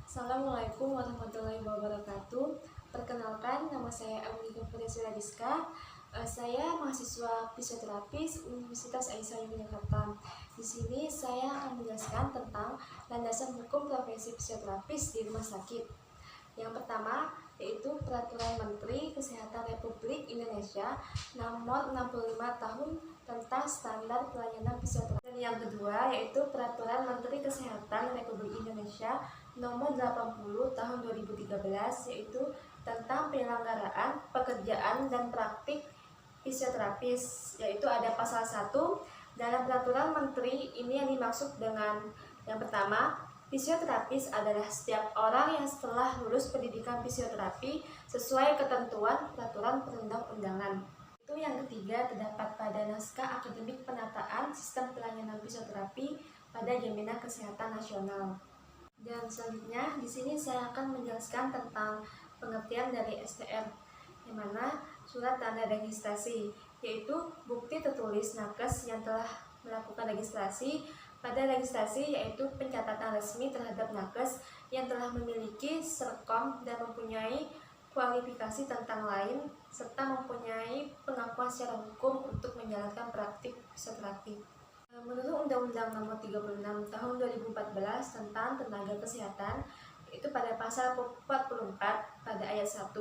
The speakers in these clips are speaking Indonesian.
Assalamualaikum warahmatullahi wabarakatuh. Perkenalkan, nama saya Amelia Fadila Diska. Saya mahasiswa fisioterapis Universitas Aisyah Yogyakarta. Di sini saya akan menjelaskan tentang landasan hukum profesi fisioterapis di rumah sakit. Yang pertama yaitu Peraturan Menteri Kesehatan Republik Indonesia Nomor 65 Tahun tentang Standar Pelayanan Fisioterapi. Dan yang kedua yaitu Peraturan Menteri Kesehatan Republik Indonesia Nomor 80 Tahun 2013 yaitu tentang penyelenggaraan pekerjaan dan praktik fisioterapis, yaitu ada pasal 1 dalam peraturan menteri ini yang dimaksud dengan yang pertama, fisioterapis adalah setiap orang yang setelah lulus pendidikan fisioterapi sesuai ketentuan peraturan perundang-undangan. Itu yang ketiga terdapat pada naskah akademik penataan sistem pelayanan fisioterapi pada Jaminan Kesehatan Nasional. Dan selanjutnya di sini saya akan menjelaskan tentang pengertian dari STR, yang mana surat tanda registrasi, yaitu bukti tertulis nakes yang telah melakukan registrasi. Pada registrasi yaitu pencatatan resmi terhadap nakes yang telah memiliki serkom dan mempunyai kualifikasi tentang lain serta mempunyai pengakuan secara hukum untuk menjalankan praktik fisioterapi. Menurut Undang-Undang Nomor 36 Tahun 2014 tentang Tenaga Kesehatan, itu pada pasal 44 pada ayat 1,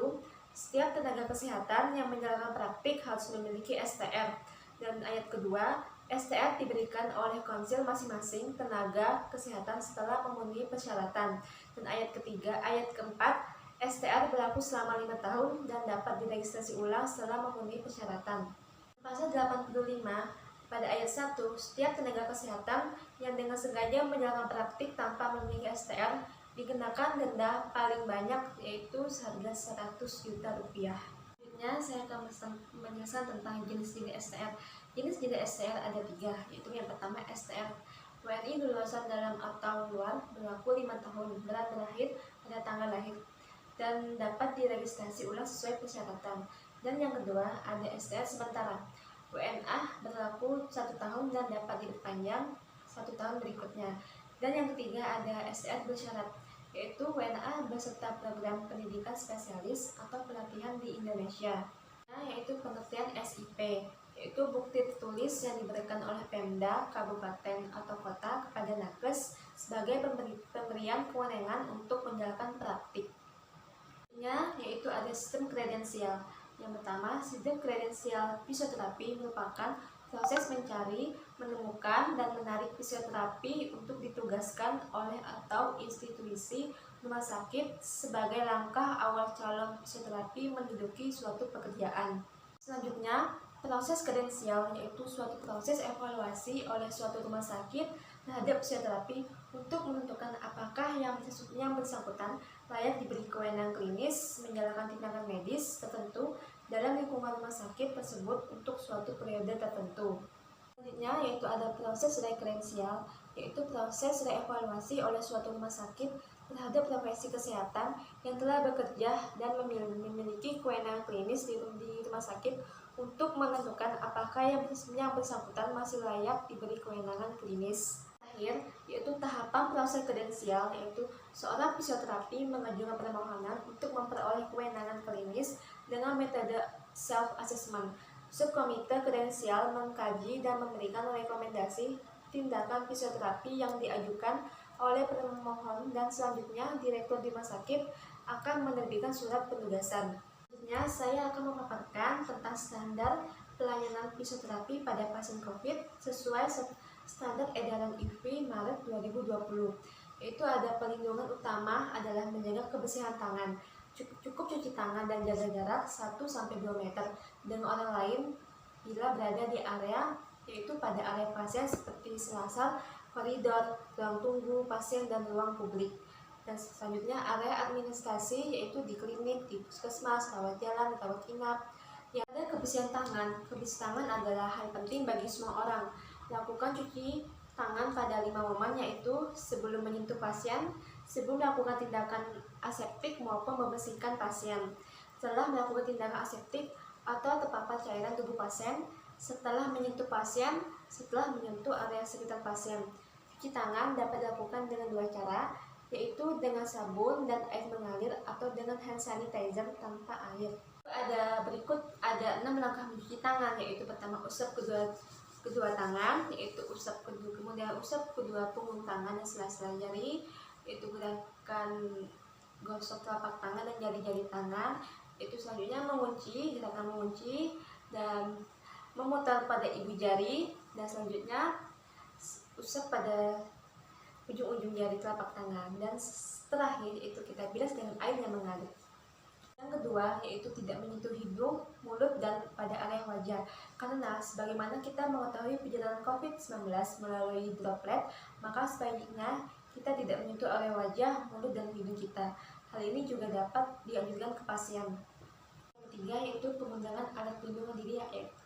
setiap tenaga kesehatan yang menjalankan praktik harus memiliki STR. Dan ayat kedua, STR diberikan oleh konsil masing-masing tenaga kesehatan setelah memenuhi persyaratan. Dan ayat ketiga, ayat keempat, STR berlaku selama 5 tahun dan dapat diregistrasi ulang setelah memenuhi persyaratan. Pasal 85 pada ayat 1, setiap tenaga kesehatan yang dengan sengaja menjalankan praktik tanpa memiliki STR dikenakan denda paling banyak yaitu seharga 100 juta rupiah. Selanjutnya saya akan menjelaskan tentang jenis-jenis STR. Jenis-jenis STR ada 3, yaitu yang pertama STR WNI lulusan dalam atau luar berlaku 5 tahun berat berakhir pada tanggal lahir dan dapat diregistrasi ulang sesuai persyaratan. Dan yang kedua ada STR sementara WNA berlaku 1 tahun dan dapat diperpanjang 1 tahun berikutnya. Dan yang ketiga ada STR bersyarat, yaitu WNA beserta program pendidikan spesialis atau pelatihan di Indonesia. Nah, yaitu pengertian SIP, yaitu bukti tertulis yang diberikan oleh Pemda, kabupaten atau kota kepada nakes sebagai pemberian kewenangan untuk menjalankan praktik. Yaitu ada sistem kredensial. Yang pertama, sistem kredensial fisioterapi merupakan proses mencari, menemukan, dan menarik fisioterapi untuk ditugaskan oleh atau institusi rumah sakit sebagai langkah awal calon fisioterapi menduduki suatu pekerjaan. Selanjutnya, proses kredensial yaitu suatu proses evaluasi oleh suatu rumah sakit terhadap fisioterapi untuk menentukan apakah yang bersangkutan layak diberi kewenangan klinis menjalankan tindakan medis tertentu dalam lingkungan rumah sakit tersebut untuk suatu periode tertentu. Selanjutnya yaitu ada proses rekredensial, yaitu proses reevaluasi oleh suatu rumah sakit terhadap profesi kesehatan yang telah bekerja dan memiliki kewenangan klinis di rumah sakit untuk menentukan apakah yang bersangkutan masih layak diberi kewenangan klinis. Terakhir, yaitu tahapan proses kredensial, yaitu seorang fisioterapi mengajukan permohonan untuk memperoleh kewenangan klinis dengan metode self-assessment. Subkomite kredensial mengkaji dan memberikan rekomendasi tindakan fisioterapi yang diajukan oleh pemohon dan selanjutnya direktur rumah sakit akan menerbitkan surat penugasan. Selanjutnya saya akan memaparkan tentang standar pelayanan fisioterapi pada pasien COVID sesuai standar edaran IFI Maret 2020. Yaitu ada pelindungan utama adalah menjaga kebersihan tangan. Cukup cuci tangan dan jaga jarak 1-2 meter dengan orang lain bila berada di area, yaitu pada area pasien seperti selasar, koridor, ruang tunggu pasien, dan ruang publik. Dan selanjutnya area administrasi yaitu di klinik, di puskesmas, rawat jalan, rawat inap. Yang ada kebersihan tangan. Kebersihan tangan adalah hal penting bagi semua orang. Lakukan cuci tangan pada 5 momen, yaitu sebelum menyentuh pasien, sebelum melakukan tindakan aseptik maupun membersihkan pasien, setelah melakukan tindakan aseptik atau terpapar cairan tubuh pasien, setelah menyentuh pasien, setelah menyentuh area sekitar pasien. Cuci tangan dapat dilakukan dengan 2 cara, yaitu dengan sabun dan air mengalir atau dengan hand sanitizer tanpa air. Ada 6 langkah mencuci tangan, yaitu pertama usap kedua tangan, yaitu kemudian usap kedua punggung tangan dan sela-sela jari, yaitu gerakan gosok telapak tangan dan jari-jari tangan. Itu selanjutnya gerakan mengunci dan memutar pada ibu jari, dan selanjutnya usap pada ujung-ujung jari telapak tangan, dan terakhir itu kita bilas dengan air yang mengalir. Yang kedua yaitu tidak menyentuh hidung, mulut, dan pada area wajah, karena sebagaimana kita mengetahui penyebaran COVID-19 melalui droplet, maka sebaiknya kita tidak menyentuh area wajah, mulut, dan hidung kita. Hal ini juga dapat dianjurkan ke pasien. Yang ketiga yaitu penggunaan alat pelindung diri,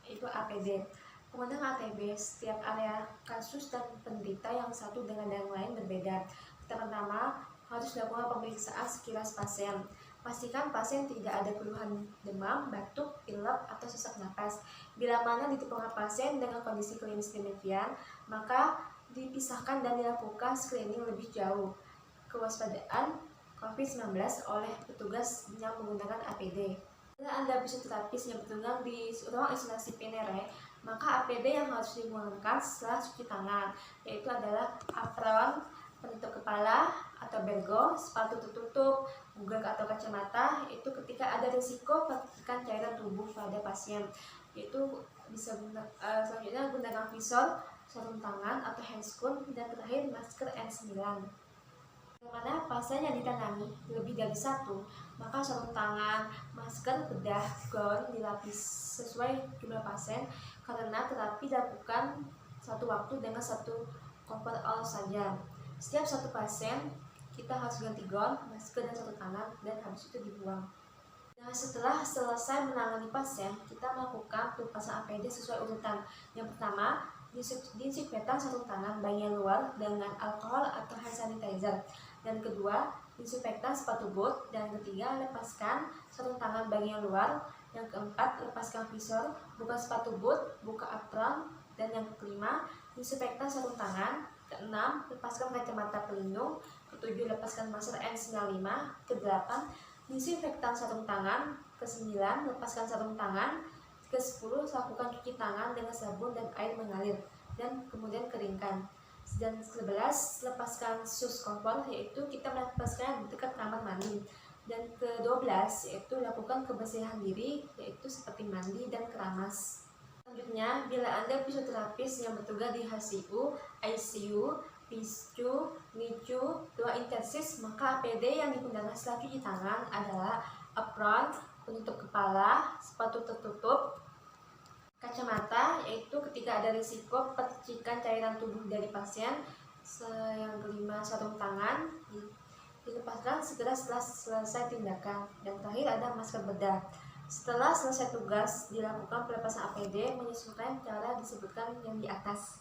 yaitu APD. Penggunaan APD setiap area kasus dan penderita yang satu dengan yang lain berbeda. Pertama, harus dilakukan pemeriksaan sekilas pasien. Pastikan pasien tidak ada keluhan demam, batuk, pilek, atau sesak napas. Bila mana ditemukan pasien dengan kondisi klinis demikian, maka dipisahkan dan dilakukan screening lebih jauh. Kewaspadaan COVID-19 oleh petugas yang menggunakan APD. Bila Anda fisioterapis yang bertugas di ruang isolasi Pinere, maka APD yang harus digunakan setelah cuci tangan yaitu adalah apron, penutup kepala atau bergo, sepatu tertutup, google atau kacamata. Itu ketika ada risiko percikan cairan tubuh pada pasien, yaitu bisa selanjutnya gunakan visor, sarung tangan atau handscoon, dan terakhir masker N9. Mana pasien yang ditangani lebih dari satu, maka sarung tangan, masker, bedah, gaun dilapis sesuai jumlah pasien, karena terapi dilakukan satu waktu dengan satu coverall saja. Setiap satu pasien kita harus ganti gaun, masker, dan sarung tangan, dan habis itu dibuang. Nah, setelah selesai menangani pasien, kita melakukan pelepasan APD sesuai urutan. Yang pertama, disinfektan sarung tangan bagian luar dengan alkohol atau hand sanitizer. Dan kedua, disinfektan sepatu boot. Dan ketiga, lepaskan sarung tangan bagian luar. Yang keempat, lepaskan visor, buka sepatu boot, buka apron. Dan yang kelima, disinfektan sarung tangan. Keenam, lepaskan kacamata pelindung. Ketujuh, lepaskan masker N95. Kedelapan, disinfektan sarung tangan. Ke-9, lepaskan sarung tangan. Ke-10, lakukan cuci tangan dengan sabun dan air mengalir, dan kemudian keringkan. Dan ke-11, lepaskan sus kompor, yaitu kita melepaskan dekat kamar mandi. Dan ke-12 yaitu lakukan kebersihan diri, yaitu seperti mandi dan keramas. Selanjutnya, bila Anda fisioterapis yang bertugas di HCU, ICU, PICU, NICU, ruang intensif, maka APD yang digunakan setelah cuci tangan adalah apron, penutup kepala, sepatu tertutup, kacamata, yaitu ketika ada risiko percikan cairan tubuh dari pasien. Yang kelima, sarung tangan dilepaskan segera setelah selesai tindakan. Dan terakhir ada masker bedah. Setelah selesai tugas, dilakukan pelepasan APD menyesuaikan cara disebutkan yang di atas.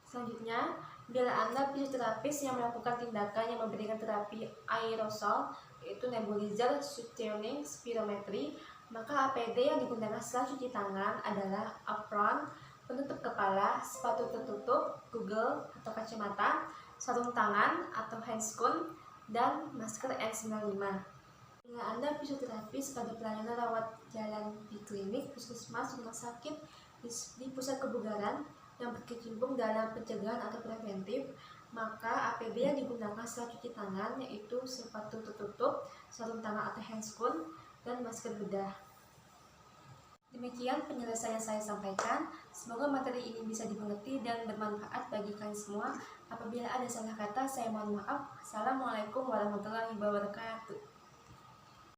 Selanjutnya, bila Anda fisioterapis yang melakukan tindakan yang memberikan terapi aerosol, yaitu nebulizer, suctioning, spirometri, maka APD yang digunakan setelah cuci tangan adalah apron, penutup kepala, sepatu tertutup, google atau kacamata, sarung tangan atau handscoon, dan masker N95. Bila Anda fisioterapis pada pelayanan rawat jalan di klinik, puskesmas, rumah sakit, di pusat kebugaran yang berkecimpung dalam pencegahan atau preventif, maka APD yang digunakan setelah cuci tangan yaitu sepatu tertutup, sarung tangan atau handscoon, dan masker bedah. Demikian penyelesaian saya sampaikan. Semoga materi ini bisa dimengerti dan bermanfaat bagi kalian semua. Apabila ada salah kata, saya mohon maaf. Assalamualaikum warahmatullahi wabarakatuh.